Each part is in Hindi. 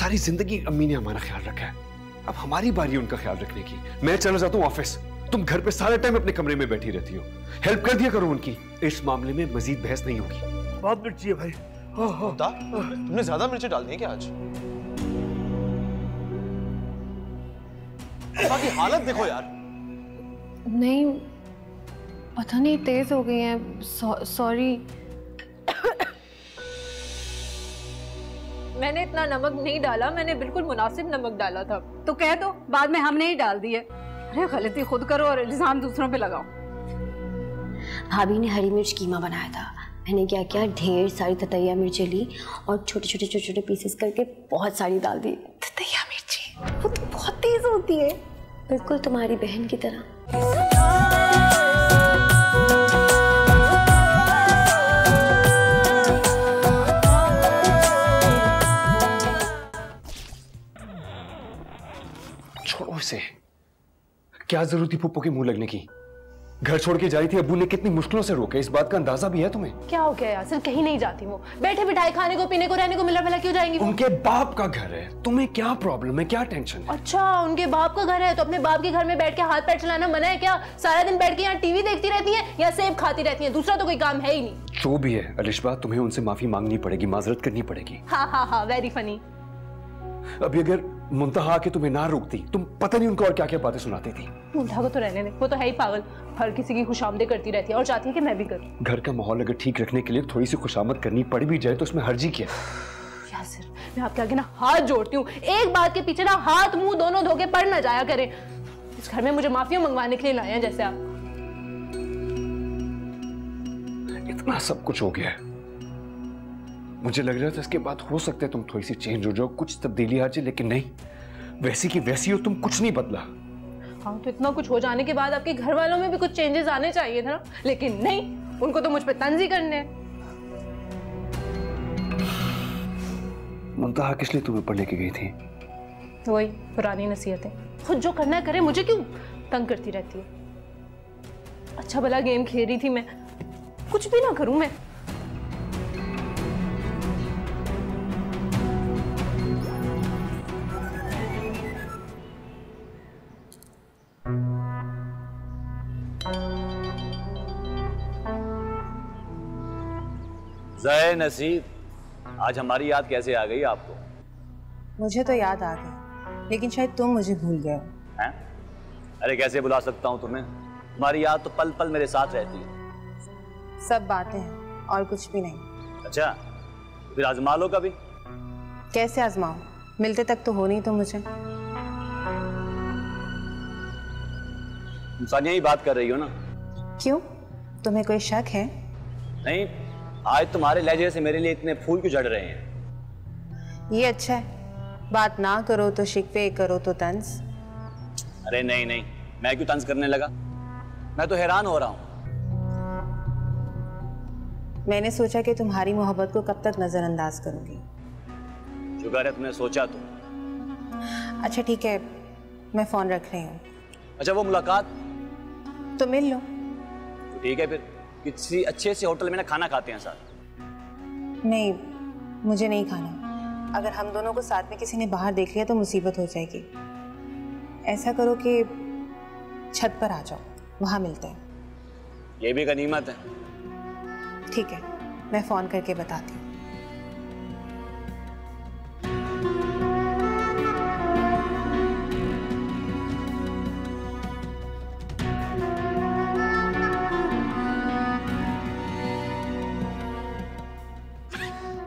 सारी जिंदगी अम्मी ने हमारा ख्याल रखा है, अब हमारी बारी है उनका ख्याल रखने की। मैं चला जाता हूँ ऑफिस, तुम घर पे सारे टाइम अपने कमरे में बैठी रहती हो। हेल्प कर दिया करो उनकी, इस मामले में मजीद बहस नहीं होगी। बहुत मिर्ची है भाई। तुमने ज्यादा मिर्ची डाल दी है क्या आज? बाकी हालत देखो यार। नहीं, पता नहीं तेज हो गई हैं। सॉरी। मैंने इतना नमक नहीं डाला, मैंने बिल्कुल मुनासिब नमक डाला था। तो कह दो बाद में हमने ही डाल दिए। अरे गलती खुद करो और इल्जाम दूसरों पे लगाओ। भाभी ने हरी मिर्च कीमा बनाया था, मैंने क्या किया, ढेर सारी ततैया मिर्ची ली और छोटे छोटे पीसेस करके बहुत सारी डाल दी। ततैया मिर्ची वो तो बहुत तेज होती है, बिल्कुल तुम्हारी बहन की तरह। छोड़ो इसे, क्या जरूरत थी पुप्पो के मुंह लगने की? घर छोड़ के जा रही थी, अब्बू ने कितनी मुश्किलों से रोका, इस बात का अंदाजा भी है तुम्हें? क्या हो गया यासिर, कहीं नहीं जाती वो, बैठे बिठाए खाने को पीने को रहने को मिला भला क्यों जाएंगी वो? उनके बाप का घर है, तुम्हें क्या प्रॉब्लम है, क्या टेंशन है? अच्छा, उनके बाप का घर है तो अपने बाप के घर में बैठ के हाथ पैर चलाना मना है क्या? सारा दिन बैठ के यहाँ टीवी देखती रहती है या सेब खाती रहती है, दूसरा तो कोई काम है ही नहीं। जो भी है अलिशबा, तुम्हें उनसे माफी मांगनी पड़ेगी, माजरत करनी पड़ेगी। हाँ, वेरी फनी। अभी अगर मुंतहा के तुम्हें ना रोकती, तुम पता नहीं उनको और क्या क्या बातें सुनाती थी। मुंतहा को तो रहने दे, वो तो है ही पागल, हर किसी की खुशामदे करती रहती है और चाहती है कि मैं भी करूं। घर का माहौल अगर ठीक रखने के लिए थोड़ी सी खुशामद करनी पड़ भी जाए तो उसमें हर्जी क्या? यासिर, मैं आपके आगे ना हाथ जोड़ती हूँ, एक बात के पीछे ना हाथ मुंह दोनों धोके पड़ ना जाया करें। इस घर में मुझे माफिया मंगवाने के लिए लाए हैं जैसे आप। इतना सब कुछ हो गया है, मुझे लग रहा था इसके बाद हो सकता है तुम थोड़ी सी चेंज हो जाओ, कुछ तब्दीली आ जाए, लेकिन नहीं, वैसी की वैसी हो तुम, कुछ नहीं बदला। हाँ, तो इतना कुछ हो जाने के बाद आपके घर वालों में भी कुछ चेंजेस आने चाहिए था ना, लेकिन नहीं, उनको तो मुझ पे तंज ही करने हैं। मुंतहा किस लिए तुम्हें पढ़ने के गई थी? वही पुरानी नसीहतें, खुद जो करना है करे, मुझे क्यों तंग करती रहती है? अच्छा भला गेम खेल रही थी मैं, कुछ भी ना करूं मैं। ज़ाहिर नसीब, आज हमारी याद कैसे आ गई आपको? मुझे तो याद आ गई, लेकिन शायद तुम मुझे भूल गए हो। हैं? अरे कैसे भुला सकता हूँ तुम्हें, तुम्हारी याद तो पल पल मेरे साथ रहती है। सब बातें हैं और कुछ भी नहीं। अच्छा, फिर आजमा लो कभी। कैसे आजमाओ, मिलते तक तो हो नहीं तुम मुझे। तुम सानिया ही बात कर रही हो ना? क्यों, तुम्हें कोई शक है? नहीं, आज तुम्हारे लहजे से मेरे लिए इतने फूल क्यों झड़ रहे हैं? ये अच्छा है, बात ना करो तो शिकवे, करो तो तंज। अरे नहीं, मैं क्यों तंज करने लगा, मैं तो हैरान हो रहा हूँ। मैंने सोचा कि तुम्हारी मोहब्बत को कब तक नजरअंदाज करूंगी। शुक्र है तुमने सोचा तो। अच्छा ठीक है, मैं फोन रख रही हूँ। अच्छा, वो मुलाकात तो मिल लो। ठीक है, फिर किसी अच्छे से होटल में ना खाना खाते हैं साथ। नहीं, मुझे नहीं खाना, अगर हम दोनों को साथ में किसी ने बाहर देख लिया तो मुसीबत हो जाएगी। ऐसा करो कि छत पर आ जाओ, वहां मिलते हैं। ये भी गनीमत है। ठीक है, मैं फोन करके बताती हूँ।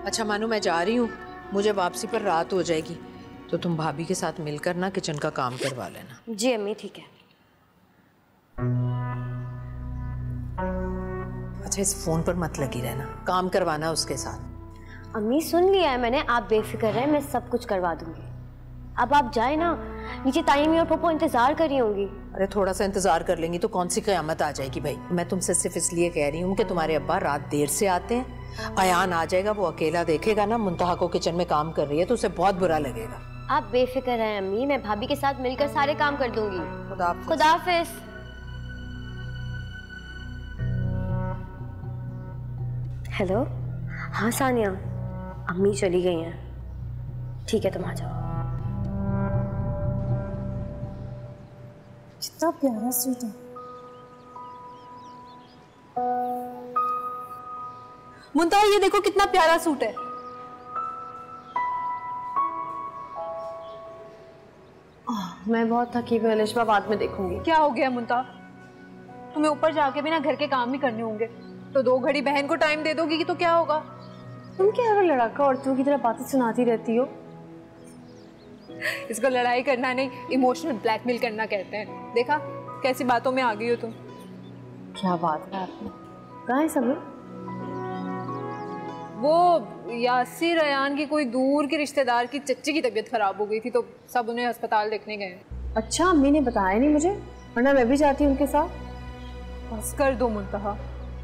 अच्छा मानो, मैं जा रही हूँ, मुझे वापसी पर रात हो जाएगी, तो तुम भाभी के साथ मिलकर ना किचन का काम करवा लेना। जी अम्मी, ठीक है। अच्छा, इस फोन पर मत लगी रहना, काम करवाना उसके साथ। अम्मी सुन लिया है मैंने, आप बेफिक्र रहे, मैं सब कुछ करवा दूंगी। अब आप जाए ना, नीचे ताईमी और पप्पो इंतजार कर रही होंगी। अरे थोड़ा सा इंतजार कर लेंगी तो कौन सी कयामत आ जाएगी भाई। मैं तुमसे सिर्फ इसलिए कह रही हूँ कि तुम्हारे अब्बा रात देर से आते हैं, अयान आ जाएगा, वो अकेला देखेगा ना मुंतहा को किचन में काम कर रही है तो उसे बहुत बुरा लगेगा। आप बेफिक्र हैं अम्मी, मैं भाभी के साथ मिलकर सारे काम कर दूंगी। खुदा हाफिज। हेलो, हाँ सानिया, अम्मी चली गई हैं। ठीक है, तुम आ जाओ। कितना प्यारा सूट है। मुंतहा ये देखो कितना प्यारा सूट है। मैं बहुत थकी हुई अलिशबा, बाद में देखूंगी। क्या हो गया मुंतहा? तुम्हें ऊपर जाके भी ना घर के काम भी करने होंगे, तो 2 घड़ी बहन को टाइम दे दोगी तो क्या होगा? तुम क्या हर लड़का औरतों की तरह बातें सुनाती रहती हो? इसको लड़ाई करना नहीं, इमोशनल ब्लैकमेल करना कहते हैं। देखा कैसी बातों में आ गई हो तुम। क्या बात है आपने? कहाँ है सब लोग? वो यासिर अयान की कोई दूर के रिश्तेदार की चच्ची की तबीयत खराब हो गई थी, तो सब उन्हें अस्पताल देखने गए। अच्छा, अम्मी ने बताया नहीं मुझे, वरना मैं भी जाती उनके साथ। बस कर दो मुंतहा,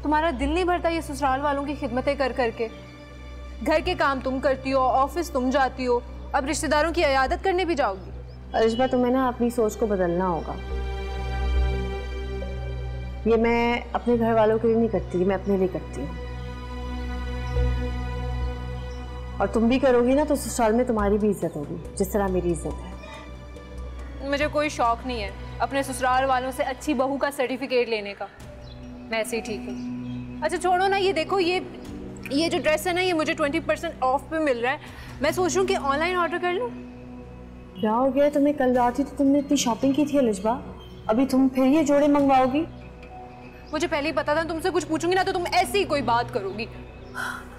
तुम्हारा दिल नहीं भरता ये ससुराल वालों की खिदमतें कर करके? घर के काम तुम करती हो, ऑफिस तुम जाती हो, अब रिश्तेदारों की इयादत करने भी जाओगी? अलिशबा, तुम्हें ना अपनी सोच को बदलना होगा। ये मैं अपने घर वालों के लिए नहीं करती, मैं अपने लिए करती हूँ। और तुम भी करोगी ना तो ससुराल में तुम्हारी भी इज्जत होगी, जिस तरह मेरी इज्जत है। मुझे कोई शौक नहीं है अपने ससुराल वालों से अच्छी बहू का सर्टिफिकेट लेने का, मैं ऐसे ही ठीक हूँ। अच्छा छोड़ो ना, ये देखो ये जो ड्रेस है ना, ये मुझे 20% ऑफ पे मिल रहा है। मैं सोच रही हूँ कि ऑनलाइन ऑर्डर कर लूँ। क्या हो गया तुम्हें? कल रात ही तो तुमने इतनी शॉपिंग की थी अलिशबा, अभी तुम फिर ये जोड़े मंगवाओगी? मुझे पहले ही पता था तुमसे कुछ पूछूंगी ना तो तुम ऐसी ही कोई बात करोगी।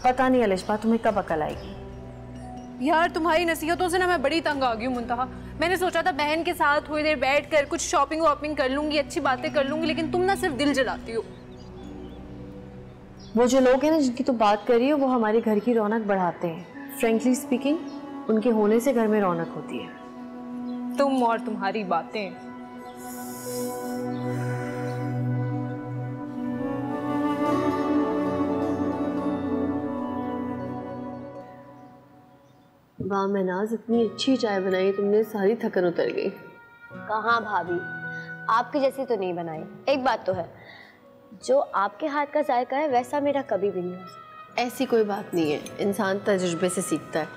पता नहीं अलिशबा तुम्हें कब अकल आएगी। यार तुम्हारी नसीहतों से ना मैं बड़ी तंग आ गई हूँ मुंतहा। मैंने सोचा था बहन के साथ थोड़ी देर बैठ कर कुछ शॉपिंग वॉपिंग कर लूंगी, अच्छी बातें कर लूंगी, लेकिन तुम ना सिर्फ दिल जलाती हो। वो जो लोग हैं ना जिनकी तुम बात कर रही हो, वो हमारे घर की रौनक बढ़ाते हैं। फ्रेंकली स्पीकिंग, उनके होने से घर में रौनक होती है। तुम और तुम्हारी बातें। वाह महनाज, इतनी अच्छी चाय बनाई तुमने, सारी थकन उतर गई। कहाँ भाभी, आपकी जैसी तो नहीं बनाई। एक बात तो है, जो आपके हाथ का जायका है वैसा मेरा कभी भी नहीं हो सकता। ऐसी कोई बात नहीं है, इंसान तजुर्बे से सीखता है।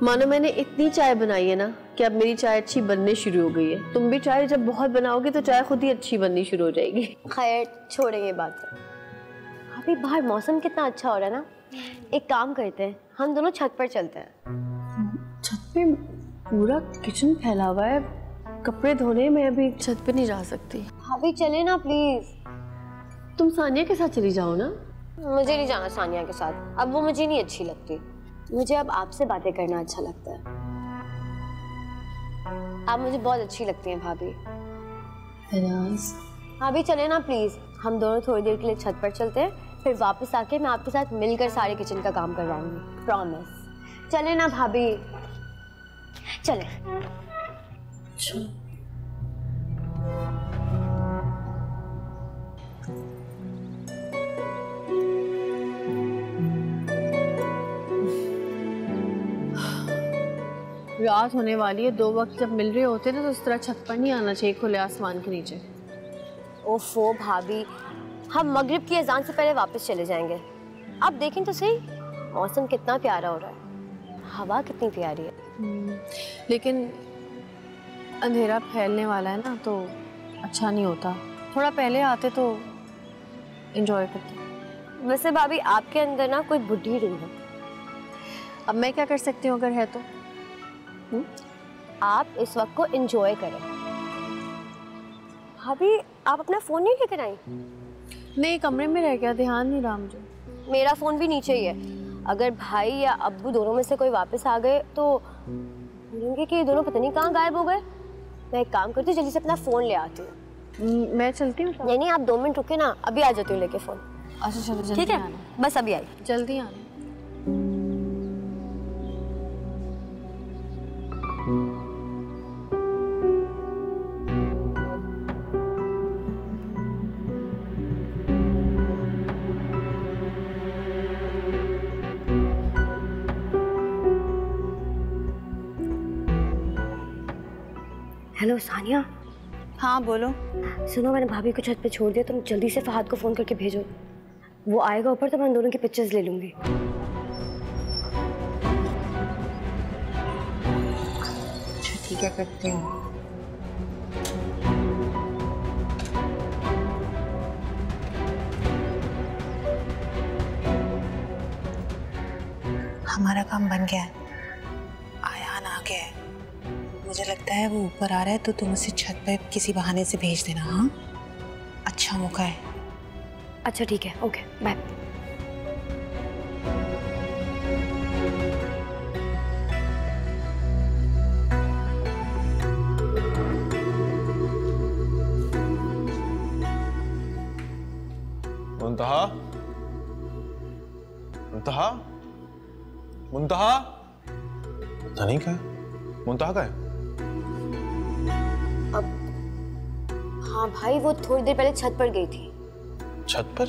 मानो मैंने इतनी चाय बनाई है ना कि अब मेरी चाय अच्छी बनने शुरू हो गई है। तुम भी चाय जब बहुत बनाओगे तो चाय खुद ही अच्छी बननी शुरू हो जाएगी। खैर छोड़ेंगे बात। अभी बाहर मौसम कितना अच्छा हो रहा है ना, एक काम करते हैं, हम दोनों छत पर चलते हैं। छत पे पूरा किचन फैला हुआ है, कपड़े धोने में अभी छत पे नहीं जा सकती। भाभी चले ना प्लीज। तुम सानिया के साथ चली जाओ ना। मुझे नहीं जाना सानिया के साथ, अब वो मुझे नहीं अच्छी लगती। मुझे अब आपसे बातें करना अच्छा लगता है। आप मुझे बहुत अच्छी लगती हैं भाभी। भाभी चले ना प्लीज, हम दोनों थोड़ी देर के लिए छत पर चलते हैं, फिर वापस आके मैं आपके साथ मिलकर सारे किचन का काम करवाऊंगी, प्रॉमिस। चले ना भाभी, चले। रात होने वाली है, 2 वक्त जब मिल रहे होते ना तो इस तरह छत पर नहीं आना चाहिए खुले आसमान के नीचे। ओफो भाभी, हम मगरिब की अजान से पहले वापस चले जाएंगे। आप देखें तो सही, मौसम कितना प्यारा हो रहा है, हवा कितनी प्यारी है। लेकिन अंधेरा फैलने वाला है ना, तो अच्छा नहीं होता। थोड़ा पहले आते तो एंजॉय करते। वैसे भाभी आपके अंदर ना कोई बुद्धि नहीं है। अब मैं क्या कर सकती हूँ अगर है तो? आप इस वक्त को एंजॉय करें। भाभी आप अपना फोन नहीं लेकर आई? नहीं, कमरे में रह गया, ध्यान नहीं रहा मुझे। मेरा फोन भी नीचे ही है। अगर भाई या अब्बू दोनों में से कोई वापस आ गए तो बोलेंगे कि ये दोनों पता नहीं कहाँ गायब हो गए। मैं एक काम करती हूँ, जल्दी से अपना फोन ले आती हूँ। मैं चलती हूँ। नहीं आप 2 मिनट रुके ना, अभी आ जाती हूँ लेके फोन। अच्छा चलो, जल्दी ठीक है, आना। बस अभी आई। जल्दी आना। हेलो सानिया। हाँ बोलो। सुनो, मैंने भाभी को छत पे छोड़ दिया, तुम जल्दी से फहद को फोन करके भेजो। वो आएगा ऊपर तो मैं उन दोनों की पिक्चर्स ले लूंगी। क्या करती हूँ। हमारा काम बन गया है, आयान आ गया है। मुझे लगता है वो ऊपर आ रहा है, तो तुम उसे छत पे किसी बहाने से भेज देना। हाँ, अच्छा मौका है। अच्छा ठीक है, ओके बाय। मुंतहा, मुंतहा, मुंतहा, पता नहीं क्या है। मुंतहा का है? अब हाँ भाई, वो थोड़ी देर पहले छत पर गई थी। छत पर?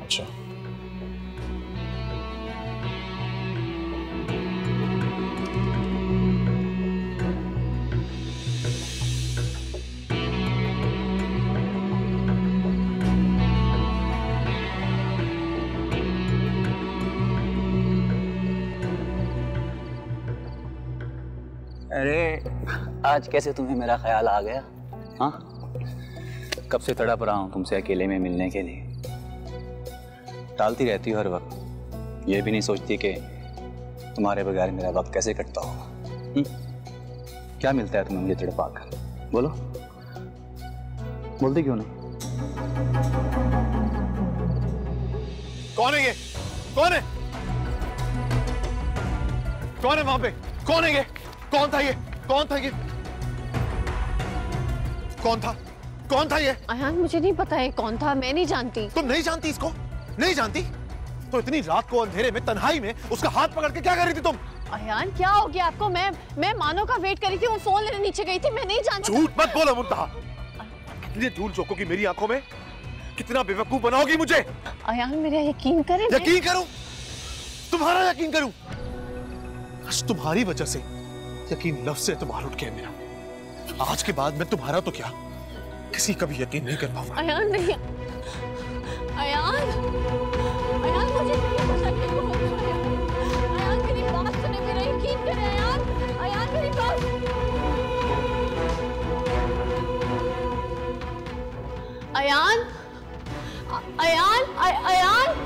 अच्छा। अरे आज कैसे तुम्हें मेरा ख्याल आ गया? हाँ, कब से तड़प रहा हूँ तुमसे अकेले में मिलने के लिए। टालती रहती हो हर वक्त, ये भी नहीं सोचती कि तुम्हारे बगैर मेरा वक्त कैसे कटता होगा। क्या मिलता है तुम्हें मुझे तड़पा कर? बोलो, बोलते क्यों नहीं? कौन है ये? कौन है? कौन है वहां पे? कौन है ये? कौन था ये? कौन था ये? कौन था? कौन था ये? अयान मुझे नहीं पता है कौन था, मैं नहीं जानती। तुम नहीं जानती इसको? नहीं जानती? तो इतनी रात को अंधेरे में तन्हाई में उसका हाथ पकड़ के क्या कर रही थी तुम? अयान क्या हो गया आपको? मैं मानो का वेट कर रही थी, वो फोन लेने नीचे गई थी, मैं नहीं जानती। झूठ मत बोलो मुंतहा। कितने धूल झोंकोगी मेरी आंखों में? कितना बेवकूफ बनाओगी मुझे? अयान मेरा यकीन करें। यकीन करूं? तुम्हारा यकीन करूं? आज तुम्हारी वजह से यकीन लफ्ज़ से तुम्हारा उठ गया मेरा। आज के बाद मैं तुम्हारा तो क्या किसी का भी यकीन नहीं कर पाऊंगा। अयान नहीं, अयान, अयान मुझे नहीं पता कि वो अयान मेरी बात सुने, मेरा यकीन करे अयान, अयान मेरी बात। अयान, अयान, अयान।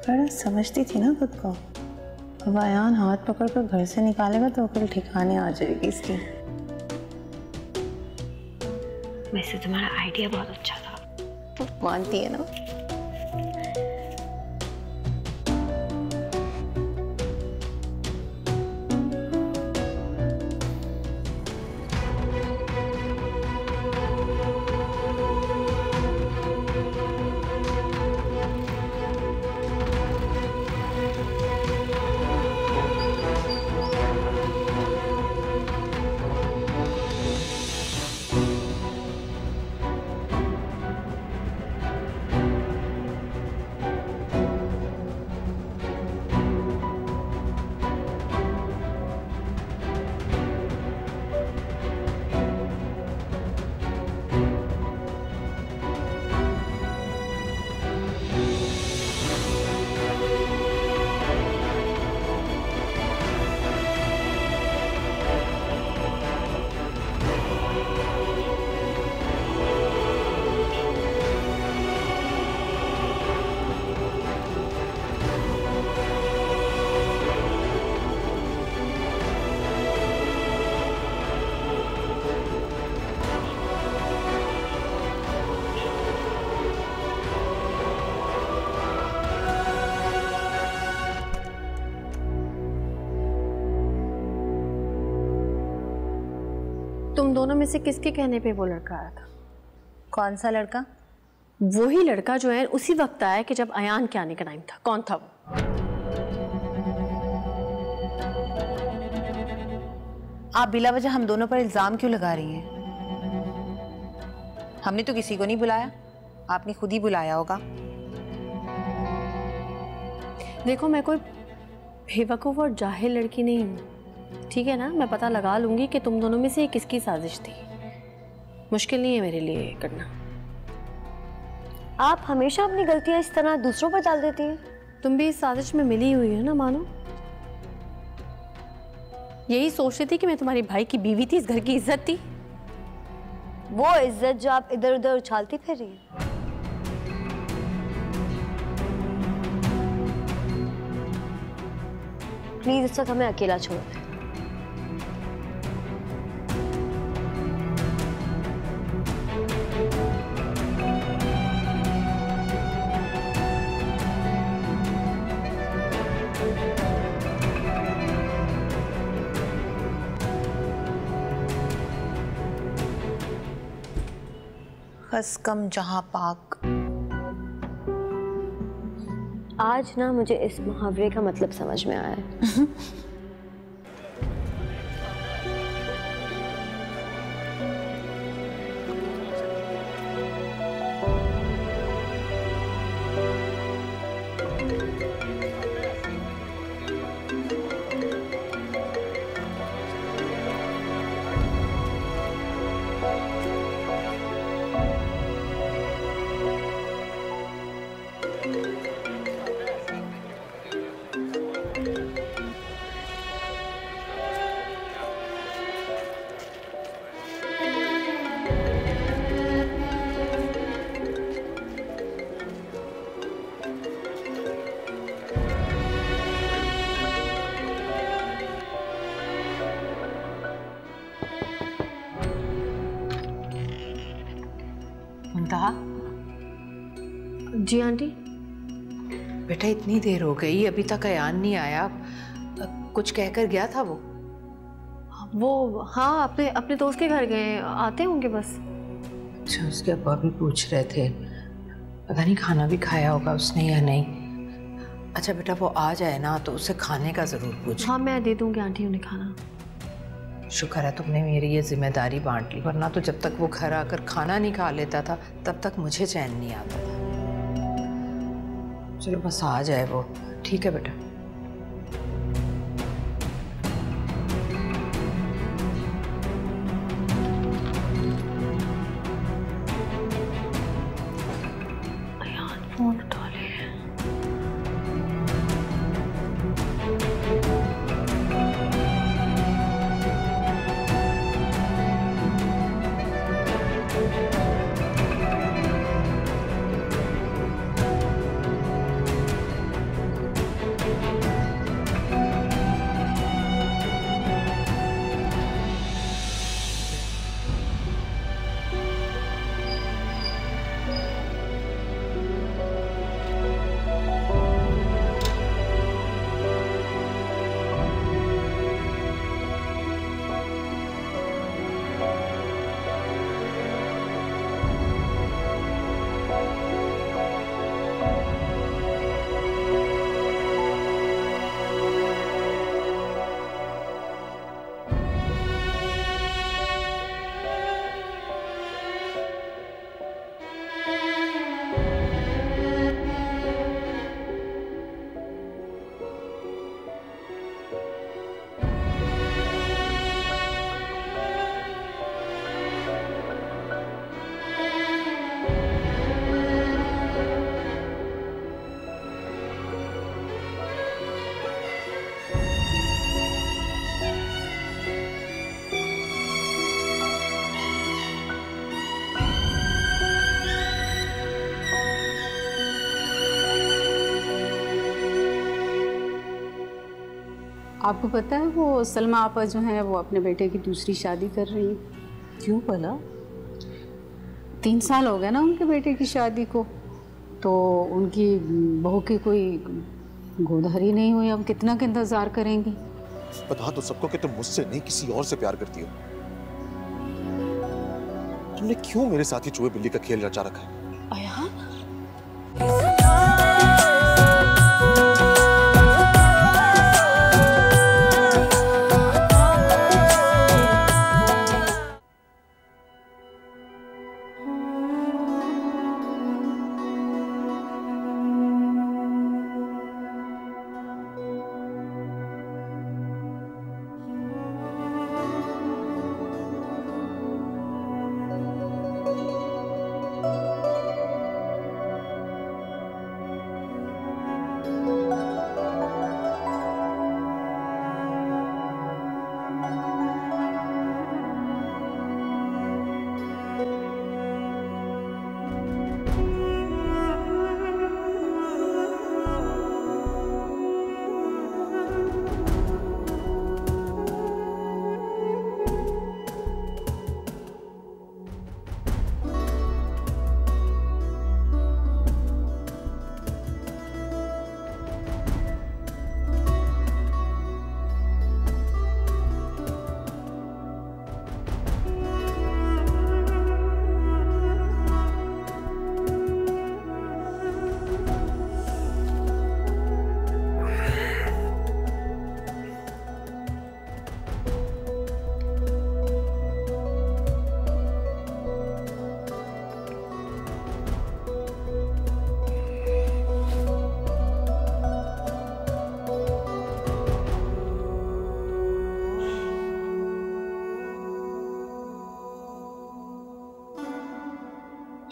बड़ा समझती थी ना खुद को। अब अयान हाथ पकड़ कर घर से निकालेगा तो अकल ठिकाने आ जाएगी इसकी। वैसे तुम्हारा आइडिया बहुत अच्छा था। मानती है ना? तुम दोनों में से किसके कहने पे वो लड़का आया था? कौन सा लड़का? वही लड़का जो है उसी वक्त आया कि जब अयान के आने का टाइम था। कौन था वो? आप बिला वजह हम दोनों पर इल्जाम क्यों लगा रही हैं? हमने तो किसी को नहीं बुलाया, आपने खुद ही बुलाया होगा। देखो मैं कोई बेवकूफ और जाहिल लड़की नहीं हूँ, ठीक है ना? मैं पता लगा लूंगी कि तुम दोनों में से किसकी साजिश थी। मुश्किल नहीं है मेरे लिए करना। आप हमेशा अपनी गलतियां इस तरह दूसरों पर डाल देती हैं। तुम भी इस साजिश में मिली हुई है ना मानो। यही सोच रही थी कि मैं तुम्हारे भाई की बीवी थी, इस घर की इज्जत थी। वो इज्जत जो आप इधर उधर उछालती फिर रही हैं। प्लीज इस वक्त हमें अकेला छोड़ दें। बस कम जहां पाक। आज ना मुझे इस मुहावरे का मतलब समझ में आया है। मुंतहा, जी आंटी। बेटा इतनी देर हो गई, अभी तक अयान नहीं आया। कुछ कहकर गया था वो? हाँ अपने अपने दोस्त के घर गए, आते होंगे बस। अच्छा, उसके अब्बा भी पूछ रहे थे, पता नहीं खाना भी खाया होगा उसने या नहीं। अच्छा बेटा, वो आ जाए ना तो उसे खाने का जरूर पूछ। हाँ मैं दे दूंगी आंटी उन्हें खाना। शुक्र है तुमने मेरी ये जिम्मेदारी बांट ली, वरना तो जब तक वो घर आकर खाना नहीं खा लेता था तब तक मुझे चैन नहीं आता था। चलो बस आ जाए वो। ठीक है बेटा। फोन उठा ले। आपको पता है वो सलमा आपा जो है वो अपने बेटे की दूसरी शादी कर रही है। क्यों भला? 3 साल हो गए ना उनके बेटे की शादी को, तो उनकी बहू की कोई गोदहरी नहीं हुई। अब कितना का इंतजार करेंगी? बता दो सबको कि तुम मुझसे नहीं किसी और से प्यार करती हो। तुमने क्यों मेरे साथ ही चूहे बिल्ली का खेल रचा रखा है? अयान?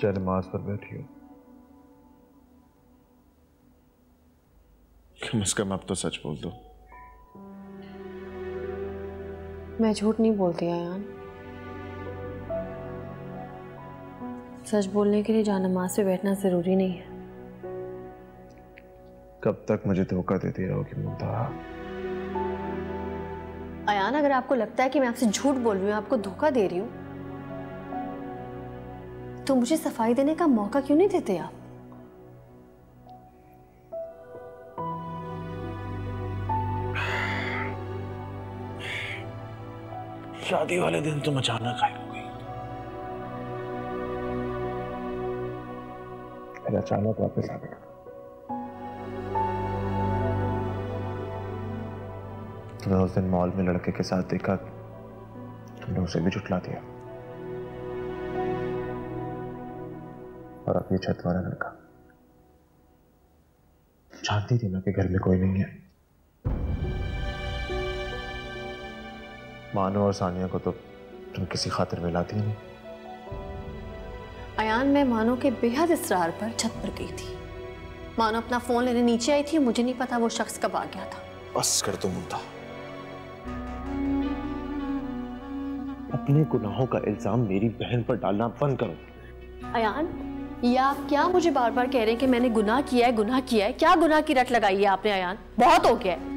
चाहे नमाज पर बैठी हो। कम से कम अब तो सच बोल दो। मैं झूठ नहीं बोलती अयान। सच बोलने के लिए जानमाज पे बैठना जरूरी नहीं है। कब तक मुझे धोखा देती रहोगी मुंतहा? अयान, अगर आपको लगता है कि मैं आपसे झूठ बोल रही हूँ, आपको धोखा दे रही हूँ, तो मुझे सफाई देने का मौका क्यों नहीं देते आप? शादी वाले दिन तुम अचानक आई हो गई। फिर अचानक वापस आ गया। तुम्हें उस दिन मॉल में लड़के के साथ देखा, तुमने उसे भी झुठला दिया। और अब ये छत वाला लड़का, जानती थी ना कि घर में कोई नहीं है। मानो और सानिया को तो तुम किसी खातिर मिलाती नहीं। अयान, मैं मानो के बेहद इसरार पर छत पर गई थी। मानो अपना फोन लेने नीचे आई थी, मुझे नहीं पता वो शख्स कब आ गया था। बस कर दो मुंता। अपने गुनाहों का इल्जाम मेरी बहन पर डालना बंद करो। अयान, ये आप क्या मुझे बार बार कह रहे हैं कि मैंने गुनाह किया है, गुनाह किया है? क्या गुनाह की रट लगाई है आपने अयान? बहुत हो गया है।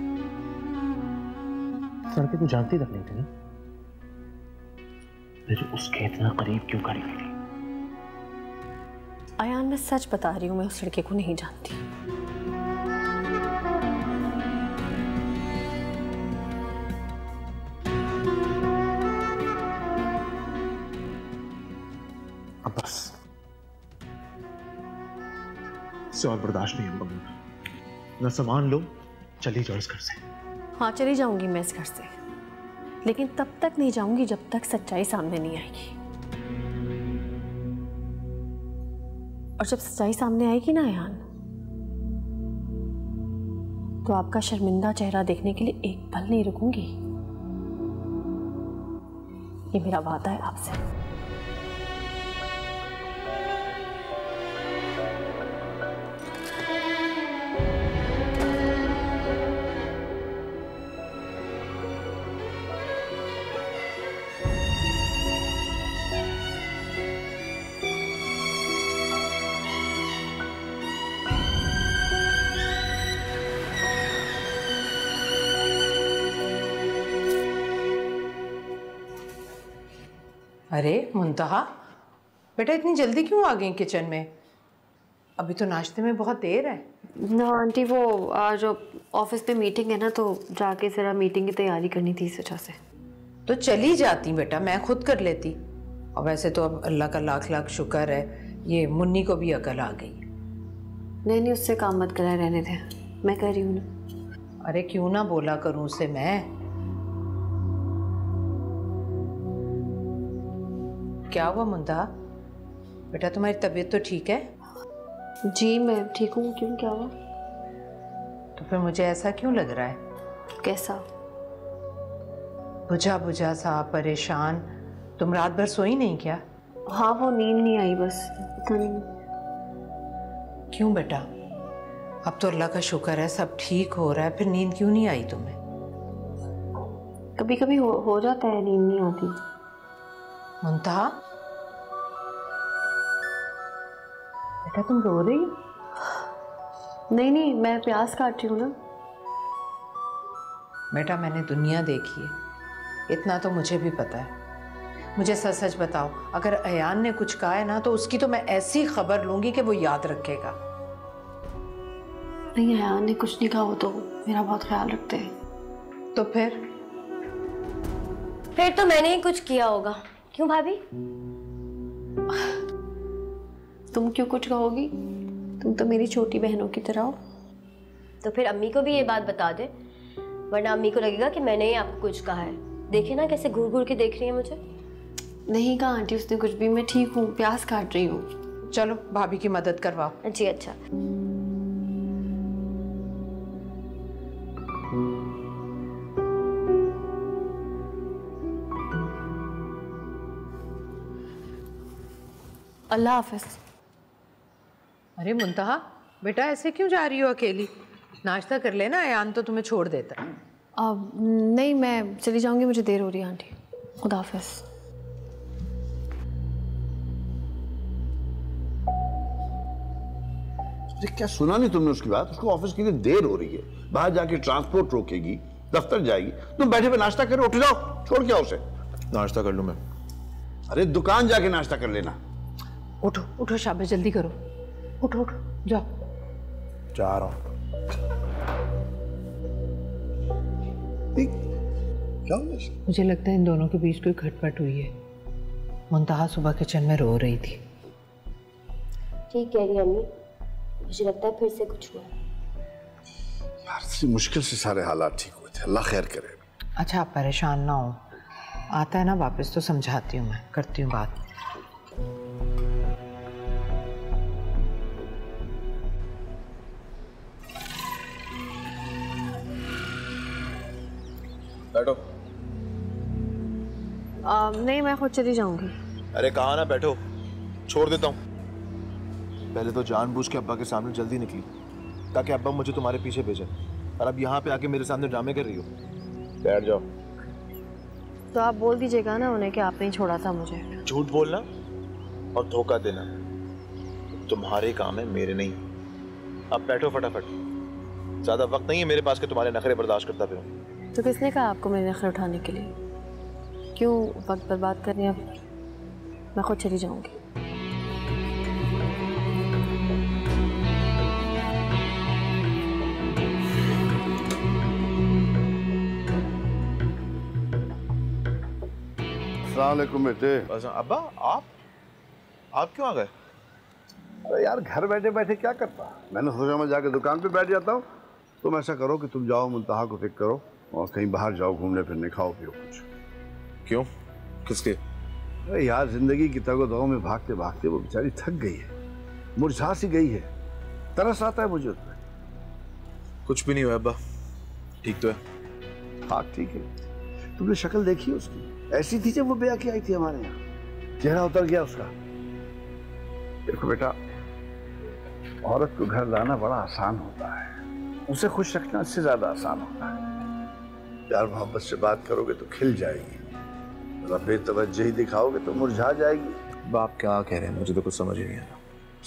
लड़के को जानती तक नहीं थी ना, मुझे उसके इतना करीब क्यों करी थी? अयान, मैं सच बता रही हूँ, मैं उस लड़के को नहीं जानती। अब बस इससे और बर्दाश्त नहीं होगा मुंता। ना सामान लो, चली जाओ इस घर से। हाँ, चली जाऊंगी मैं इस घर से, लेकिन तब तक नहीं जाऊंगी जब तक सच्चाई सामने नहीं आएगी। और जब सच्चाई सामने आएगी ना अयान, तो आपका शर्मिंदा चेहरा देखने के लिए एक पल नहीं रुकूंगी। ये मेरा वादा है आपसे। अरे मुंतहा, बेटा इतनी जल्दी क्यों आ गई किचन में? अभी तो नाश्ते में बहुत देर है। ना आंटी, वो आज ऑफिस में मीटिंग है ना, तो जाके जरा मीटिंग की तैयारी करनी थी इस वजह से। तो चली जाती बेटा, मैं खुद कर लेती। और वैसे तो अब अल्लाह का लाख लाख शुक्र है, ये मुन्नी को भी अकल आ गई। नहीं, उससे काम मत कराए, रहने दे, मैं कर रही हूँ ना। अरे क्यों ना बोला करूँ उसे मैं? क्या हुआ मुंतहा? बेटा तुम्हारी तबीयत तो ठीक है? जी मैं ठीक हूँ। क्यों, क्या हुआ? तो फिर मुझे ऐसा क्यों लग रहा है? कैसा? बुझा बुझा सा, परेशान। तुम रात भर सोई नहीं क्या? हाँ, वो नींद नहीं आई बस, इतना नहीं। क्यों बेटा? अब तो अल्लाह का शुक्र है सब ठीक हो रहा है, फिर नींद क्यों नहीं आई तुम्हें? कभी कभी हो जाता है, नींद नहीं आती। मुंतहा, बेटा तुम रो रही हो? नहीं, मैं प्याज काट रही हूँ ना। बेटा मैंने दुनिया देखी है, इतना तो मुझे भी पता है। मुझे सच सच बताओ, अगर अयान ने कुछ कहा है ना, तो उसकी तो मैं ऐसी खबर लूंगी कि वो याद रखेगा। नहीं, अयान ने कुछ नहीं कहा, वो तो मेरा बहुत ख्याल रखते हैं। तो फिर तो मैंने ही कुछ किया होगा। क्यों भाभी? तुम क्यों कुछ कहोगी? तुम तो मेरी छोटी बहनों की तरह हो। तो फिर अम्मी को भी ये बात बता दे, वरना अम्मी को लगेगा कि मैंने ही आपको कुछ कहा है। देखे ना कैसे घूर घूर के देख रही है मुझे। नहीं कहा आंटी उसने कुछ भी, मैं ठीक हूँ, प्याज काट रही हूँ। चलो भाभी की मदद करवाओ। जी अच्छा। अल्लाह हाफिज। अरे मुंतहा बेटा ऐसे क्यों जा रही हो अकेली? नाश्ता कर लेना, अयान तो तुम्हें छोड़ देता है। नहीं, मैं चली जाऊंगी, मुझे देर हो रही है आंटी। खुदा हाफिज। क्या सुना नहीं तुमने उसकी बात? उसको ऑफिस के लिए देर हो रही है, बाहर जाके ट्रांसपोर्ट रोकेगी, दफ्तर जाएगी। तुम बैठे पे नाश्ता करो, उठ जाओ, छोड़ क्या उसे। नाश्ता कर लूं मैं? अरे दुकान जाके नाश्ता कर लेना। उठो उठो शाबाश, जल्दी करो, उठो उठो जाओ। जा रहा हूं। क्या मुझे लगता है इन दोनों के बीच कोई खटपट हुई है। मुंतहा सुबह किचन में रो रही थी। ठीक कह रही अम्मी, मुझे लगता है फिर से कुछ हुआ। यार इतनी मुश्किल से सारे हालात ठीक हुए थे, अल्लाह खैर करे। अच्छा आप परेशान ना हो, आता है ना वापस तो समझाती हूँ, मैं करती हूँ बात। बैठो। नहीं, मैं खुद चली जाऊंगी। अरे कहाँ ना बैठो, छोड़ देता हूँ। पहले तो जानबूझ के अब्बा के सामने जल्दी निकली ताकि अब्बा मुझे तुम्हारे पीछे भेजे, और अब यहाँ पे आके मेरे सामने ड्रामे कर रही हो। बैठ जाओ। तो आप बोल दीजिएगा ना उन्हें कि आपने ही छोड़ा था मुझे। झूठ बोलना और धोखा देना तुम्हारे काम है, मेरे नहीं। अब बैठो फटाफट, ज्यादा वक्त नहीं है मेरे पास कि तुम्हारे नखरे बर्दाश्त करता फिरूं। तो किसने कहा आपको मेरे नखरे उठाने के लिए? क्यों वक्त बर्बाद करनी है? मैं खुद चली जाऊंगी। अस्सलाम वालेकुम बेटे। अब्बा आप क्यों आ गए? अरे यार घर बैठे बैठे क्या करता, मैंने सोचा मैं जाके दुकान पे बैठ जाता हूँ। तुम ऐसा करो कि तुम जाओ, मुंतहा को पिक करो और कहीं बाहर जाओ घूमने फिरने, खाओ पियो कुछ। क्यों? किसके? अरे यार जिंदगी की तगो-दो में भागते भागते वो बेचारी थक गई है, मुरझा सी गई है, तरस आता है मुझे उसमें। कुछ भी नहीं हुआ अब्बा, ठीक तो है। हाँ ठीक है। तुमने शक्ल देखी उसकी? ऐसी थी जब वो ब्याह की आई थी हमारे यहाँ, चेहरा उतर गया उसका। देखो बेटा, औरत को घर लाना बड़ा आसान होता है, उसे खुश रखना इससे ज्यादा आसान होता है। प्यार मोहब्बत से बात करोगे तो खिल जाएगी, अगर बेतवज्जही दिखाओगे तो मुरझा जाएगी। बाप क्या कह रहे हैं, मुझे तो कुछ समझ ही नहीं आया।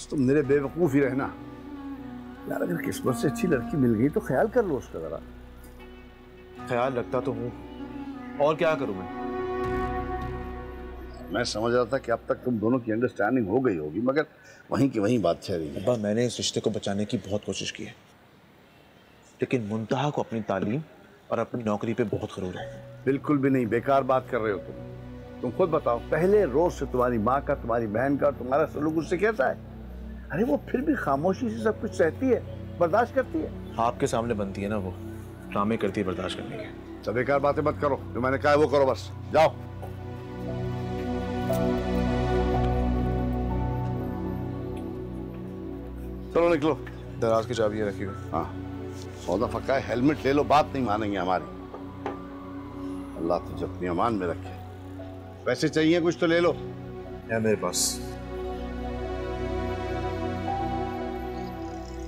तुम मेरे बेवकूफ ही रहना यार। अगर किस्मत से अच्छी लड़की मिल गई तो ख्याल कर लो उसका जरा। ख्याल रखता तो हूँ, और क्या करूँ मैं समझ रहा था कि अब तक तुम दोनों की अंडरस्टैंडिंग हो गई होगी, मगर वहीं की वहीं बात ठहरी है। अब्बा मैंने इस रिश्ते को बचाने की बहुत कोशिश की है, लेकिन मुंतहा को अपनी तालीम और अपनी नौकरी पे बहुत गरूर है। बिल्कुल भी नहीं, बेकार बात कर रहे हो तुम खुद बताओ, पहले रोज से तुम्हारी माँ का, तुम्हारी बहन का, तुम्हारा सलूक उससे कैसा है? अरे वो फिर भी खामोशी से सब कुछ सहती है, बर्दाश्त करती है। आपके सामने बनती है ना, वो ड्रामे करती है बर्दाश्त करने के। सब बेकार बातें मत करो, जो मैंने कहा है वो करो, बस जाओ। चलो निकलो। दराज की चाबी रखी हुई। हाँ सौदा पक्का है, हेलमेट ले लो, बात नहीं मानेंगे हमारी। अल्लाह तुझे अपनी अमान में रखे। पैसे चाहिए कुछ तो ले लो। है मेरे पास।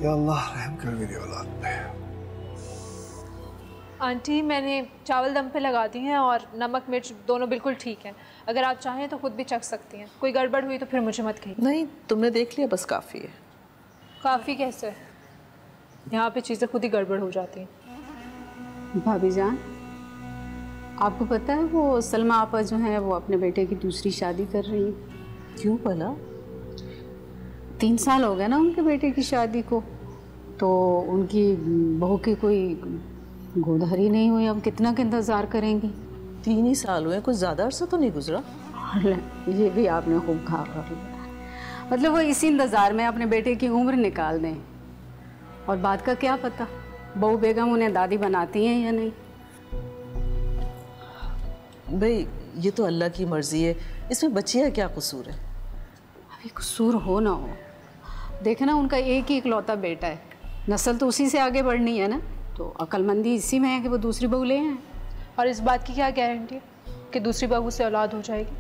या अल्लाह रहम कर मेरी औलाद पे। आंटी मैंने चावल दम पे लगा दी हैं और नमक मिर्च दोनों बिल्कुल ठीक है। अगर आप चाहें तो खुद भी चख सकती हैं। कोई गड़बड़ हुई तो फिर मुझे मत कहिए। नहीं तुमने देख लिया, बस काफ़ी है। काफ़ी कैसे? यहाँ पे चीज़ें खुद ही गड़बड़ हो जाती हैं। भाभी जान, आपको पता है वो सलमा आपा जो है वो अपने बेटे की दूसरी शादी कर रही है। क्यों भला? 3 साल हो गए ना उनके बेटे की शादी को, तो उनकी बहू की कोई गोदहरी नहीं हुई। अब कितना का इंतज़ार करेंगी? 3 ही साल हुए, कुछ ज़्यादा अरसा तो नहीं गुजरा। ये भी आपने खूब कहा। मतलब वो इसी इंतज़ार में अपने बेटे की उम्र निकाल दें, और बात का क्या पता बहू बेगम उन्हें दादी बनाती हैं या नहीं। भाई ये तो अल्लाह की मर्जी है, इसमें बच्चे का क्या कसूर है? अभी कसूर हो ना हो, देखना उनका एक ही इकलौता बेटा है, नस्ल तो उसी से आगे बढ़नी है ना, तो अक्लमंदी इसी में है कि वो दूसरी बहू ले आए। और इस बात की क्या गारंटी है कि दूसरी बहू से औलाद हो जाएगी?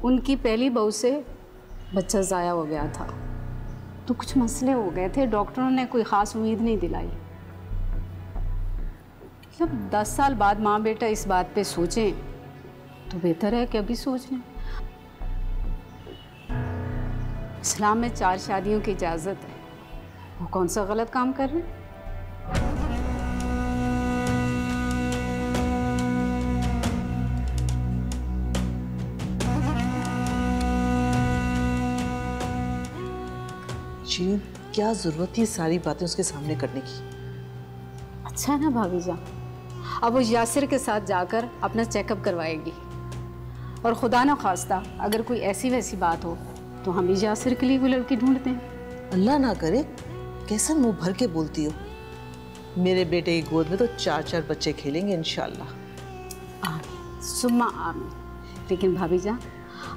उनकी पहली बहू से बच्चा ज़ाया हो गया था तो कुछ मसले हो गए थे, डॉक्टरों ने कोई ख़ास उम्मीद नहीं दिलाई। मतलब 10 साल बाद माँ बेटा इस बात पे सोचें तो बेहतर है कि अभी सोच लें। इस्लाम में 4 शादियों की इजाज़त है, वो कौन सा गलत काम कर रहे हैं? शीरीन, क्या जरूरत थी सारी बातें उसके सामने करने की? अच्छा है ना भाभी जान, अब वो यासिर के साथ जाकर अपना चेकअप करवाएगी और खुदा न खास्ता अगर कोई ऐसी वैसी बात हो तो हम भी यासिर के लिए वो लड़की ढूंढते हैं। अल्लाह ना करे, कैसा मुंह भर के बोलती हो। मेरे बेटे की गोद में तो 4-4 बच्चे खेलेंगे इंशाल्लाह। आमीन सुम्मा आमीन। लेकिन भाभी जान,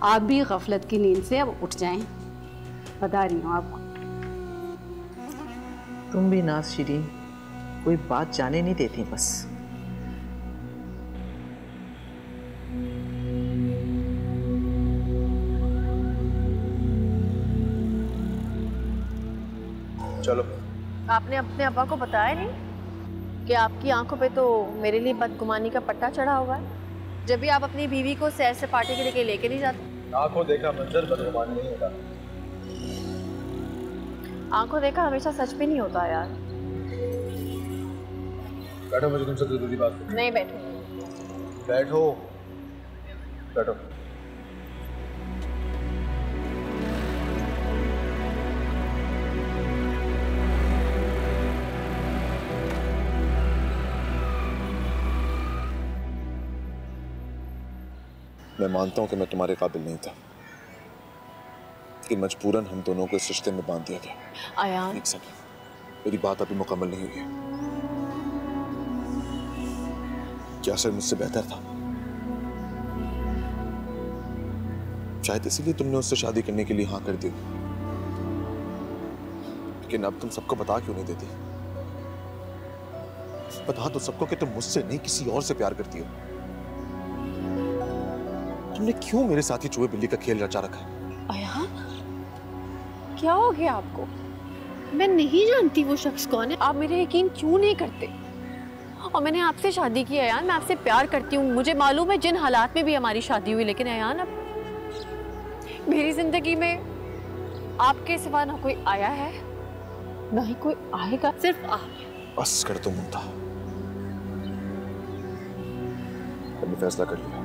आप भी गफलत की नींद से अब उठ जाएं, बता रही हूँ आपको। तुम भी नाज शीरीन, कोई बात जाने नहीं देती बस। चलो। आपने अपने अब्बा को बताया नहीं कि आपकी आंखों पे तो मेरे लिए बदगुमानी का पट्टा चढ़ा हुआ है? जब भी आप अपनी बीवी को सैर से पार्टी के लिए लेके नहीं जाते। आंखों देखा मंजर बदगुमानी नहीं होता। आंखों देखा हमेशा सच भी नहीं होता यार। बैठो, मुझे तुमसे जरूरी बात करनी है। नहीं बैठो। बैठो बैठो। मैं मानता हूं कि मैं तुम्हारे काबिल नहीं था, कि मजबूरन हम दोनों को इस रिश्ते में बांध दिया गया। आयान, एक सेकंड, मेरी बात अभी मुकम्मल नहीं हुई है। क्या सर मुझसे बेहतर था? शायद इसीलिए तुमने उससे शादी करने के लिए हाँ कर दी। लेकिन अब तुम सबको बता क्यों नहीं देती? बता दो सबको कि तुम मुझसे नहीं किसी और से प्यार करती हो। तुमने क्यों मेरे साथ ही चूहे बिल्ली का खेल रचा रखा है? आयान, क्या हो गया आपको? मैं नहीं जानती वो शख्स कौन है। आप मेरे यकीन क्यों नहीं करते? और मैंने आपसे शादी की अयान, मैं आपसे प्यार करती हूँ। मुझे मालूम है जिन हालात में भी हमारी शादी हुई, लेकिन अयान अब मेरी जिंदगी में आपके सिवा ना कोई आया है ना ही कोई आएगा, सिर्फ आप। बस कर दो मुंता, मैंने फैसला कर लिया।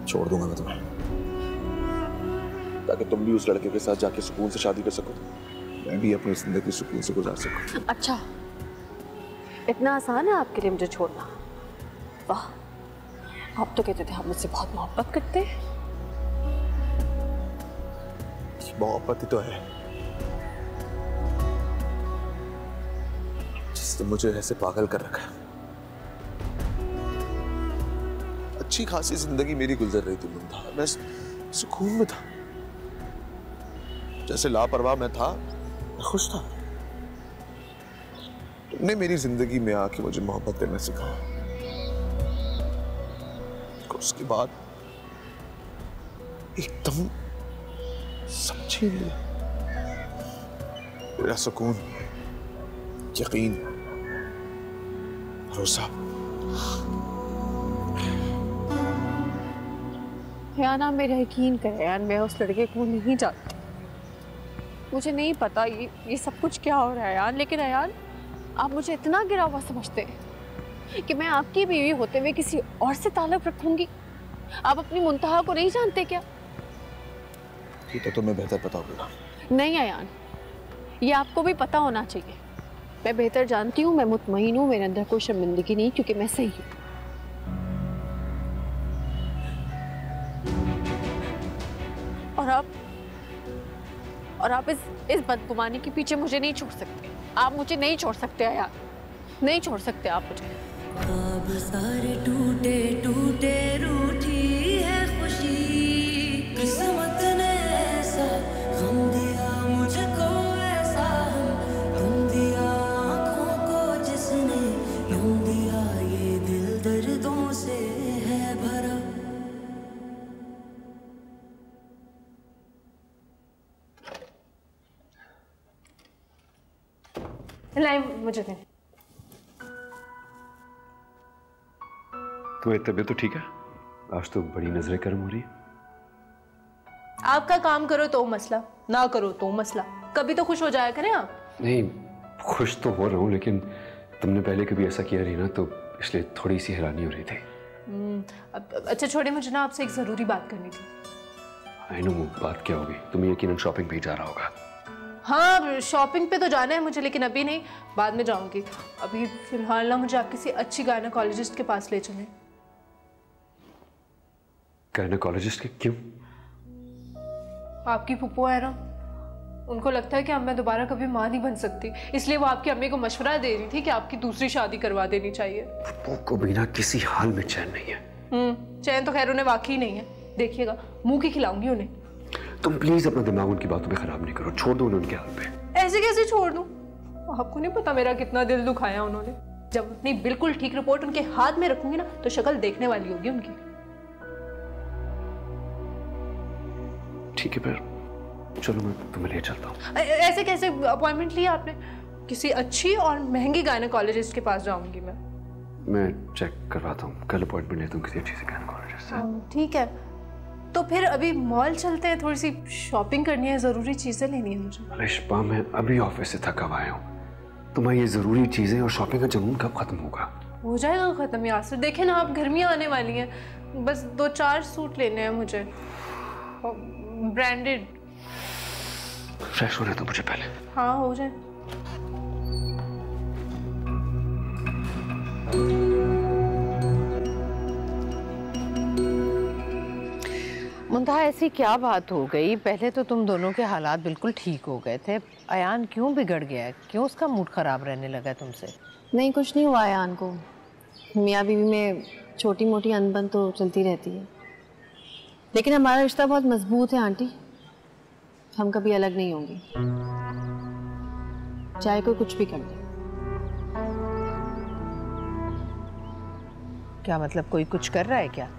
छोड़ दूंगा मैं तुम्हें, ताकि तुम भी उस लड़के के साथ जाके सुकून से शादी कर सको, मैं भी अपनी जिंदगी सुकून से गुजार सकूं। अच्छा, इतना आसान है आपके लिए मुझे छोड़ना? वाह, आप तो कहते थे आप मुझसे बहुत मोहब्बत करते हैं। मोहब्बत ही तो है जिसने मुझे ऐसे पागल कर रखा है। अच्छी खासी जिंदगी मेरी गुजर रही थी मुंता, मैं सुकून में था। जैसे लापरवाह मैं था, मैं खुश था। तुमने मेरी जिंदगी में आके मुझे मोहब्बत करना सिखाया। उसके बाद एकदम समझी मेरा सुकून, यकीन, भरोसा। यान, आप मेरा यकीन करें यार, मैं उस लड़के को नहीं जानती। मुझे नहीं पता ये सब कुछ क्या हो रहा है यार, लेकिन यार आप मुझे इतना गिरा हुआ समझते हैं कि मैं आपकी बीवी होते हुए किसी और से ताल्लुक रखूंगी? आप अपनी मुंतहा को नहीं जानते क्या? ये तो तुम्हें बेहतर पता होगा। नहीं अयान, ये आपको भी पता होना चाहिए। मैं बेहतर जानती हूँ, मैं मुतमईन हूँ, मेरे अंदर कोई शर्मिंदगी नहीं, क्योंकि मैं सही हूँ। और आप इस बदगुमानी के पीछे मुझे नहीं छोड़ सकते। आप मुझे नहीं छोड़ सकते यार, नहीं छोड़ सकते आप मुझे। ख्वाब सारे टूटे टूटे रूठी है खुशी, किस्मत ने ऐसा गम दिया मुझको, ऐसा गम दिया आँखों को जिसने यूं दिया, ये दिल दर्दों से है भरा। नहीं मुझे नहीं। तुम्हारी तबीयत तो ठीक है? आज तो बड़ी नजरें गर्म हो रही है। आपका काम करो तो मसला, ना करो तो मसला। कभी तो खुश हो जाया करें आप। नहीं, खुश तो हो रहा हूँ, लेकिन तुमने पहले कभी ऐसा किया नहीं ना, तो इसलिए थोड़ी सी हैरानी हो रही थी। अच्छा छोड़े, मुझे ना आपसे एक जरूरी बात करनी थी। आई नो, बात क्या होगी? तुम्हें यकीनन शॉपिंग पे ही जा रहा होगा। हाँ, शॉपिंग पे तो जाना है मुझे, लेकिन अभी नहीं, बाद में जाऊंगी। अभी फिलहाल ना मुझे आप किसी अच्छी गायनेकोलॉजिस्ट के पास ले चलें। गायनेकोलॉजिस्ट के? क्यों? आपकी फुप्पो है ना, उनको लगता है कि अब मैं दोबारा कभी माँ नहीं बन सकती, इसलिए वो आपकी अम्मी को मशवरा दे रही थी कि आपकी दूसरी शादी करवा देनी चाहिए। फुप्पो को बिना किसी हाल में चैन नहीं है। चैन तो खैर उन्हें वाकई नहीं है, देखिएगा मुंह की खिलाऊंगी उन्हें। तुम प्लीज अपना दिमाग उनकी बातों पे खराब नहीं करो, छोड़ दो उन्हें उनके हाल पे। ऐसे कैसे छोड़ दूं? आपको नहीं पता मेरा कितना दिल दुखाया उन्होंने। जब अपनी बिल्कुल ठीक रिपोर्ट उनके हाथ में रखूंगी ना, तो शक्ल देखने वाली होगी उनकी। ठीक है, फिर चलो मैं तुम्हें ले चलता हूँ। ऐसे कैसे अपॉइंटमेंट लिया आपने? किसी अच्छी और महंगी गायनेकोलॉजिस्ट के पास जाऊंगी मैं चेक करवाता हूँ, कल अपॉइंटमेंट लेता हूँ किसी अच्छी से गायनेकोलॉजिस्ट से। ठीक है, तो फिर अभी मॉल चलते हैं, थोड़ी सी शॉपिंग करनी है, जरूरी चीजें लेनी है मुझे। रिश्पा, मैं अभी ऑफिस से थका हुआ आया हूँ। तुम्हारी ये जरूरी चीजें और शॉपिंग का जुनून कब खत्म होगा? हो जाएगा खत्म यासर, देखे ना आप, गर्मियाँ आने वाली हैं, बस 2-4 सूट लेने हैं मुझे, ब्रांडेड। फ्रेश होने दो मुझे पहले। हाँ हो जाए। मुंतहा ऐसी क्या बात हो गई? पहले तो तुम दोनों के हालात बिल्कुल ठीक हो गए थे, अयान क्यों बिगड़ गया है? क्यों उसका मूड खराब रहने लगा तुमसे? नहीं, कुछ नहीं हुआ अयान को। मियाँ बीवी में छोटी मोटी अनबन तो चलती रहती है, लेकिन हमारा रिश्ता बहुत मजबूत है आंटी। हम कभी अलग नहीं होंगे, चाहे कोई कुछ भी कर दे। क्या मतलब, कोई कुछ कर रहा है क्या?